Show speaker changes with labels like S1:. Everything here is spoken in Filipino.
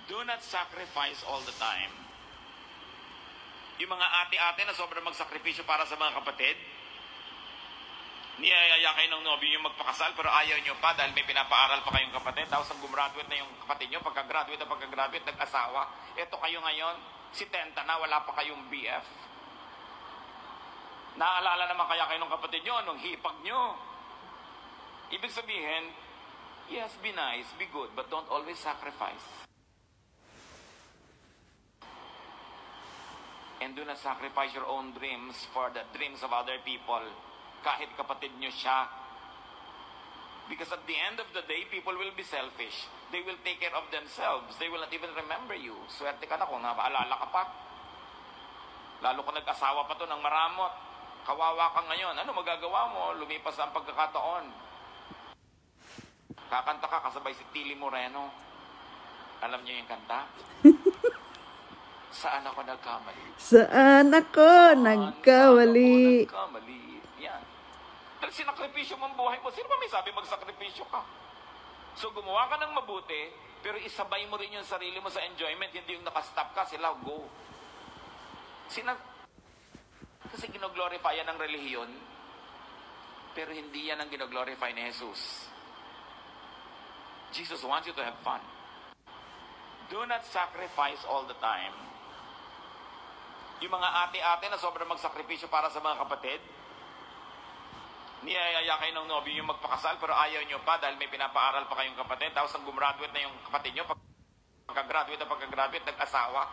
S1: Do not sacrifice all the time. Yung mga ate-ate na sobrang magsakripisyo para sa mga kapatid, niyayaya kayo ng nobyo yung magpakasal pero ayaw nyo pa dahil may pinapaaral pa kayong kapatid. Tapos ang gumraduate na yung kapatid nyo, pagka-graduate nag-asawa. Eto kayo ngayon, si Tenta na, wala pa kayong BF. Naaalala naman kaya kayo ng kapatid nyo, nung hipag nyo. Ibig sabihin, yes, be nice, be good, but don't always sacrifice. And do not sacrifice your own dreams for the dreams of other people. Kahit kapatid nyo siya. Because at the end of the day, people will be selfish. They will take care of themselves. They will not even remember you. Swerte ka na kung napaalala ka pa. Lalo kung nag-asawa pa to ng maramot. Kawawa ka ngayon. Ano magagawa mo? Lumipas ang pagkakataon. Kakanta ka kasabay si Tilly Moreno. Alam niyo yung kanta? Saan ako nagkamali?
S2: Saan ako nagkamali?
S1: Yan. Dahil sinakripisyo mo ang buhay mo. Sino ba may sabi magsakripisyo ka? So gumawa ka ng mabuti, pero isabay mo rin yung sarili mo sa enjoyment. Hindi yung nakastop ka, sila go. Kasi ginoglorify yan ng relihiyon, pero hindi yan ang ginoglorify ni Jesus. Jesus wants you to have fun. Do not sacrifice all the time. Yung mga ate-ate na sobrang magsakripisyo para sa mga kapatid, niyayaya kayo ng nobyo yung magpakasal pero ayaw nyo pa dahil may pinapaaral pa kayong kapatid. Tapos ang gumraduate na yung kapatid nyo, pagka-graduate nag-asawa.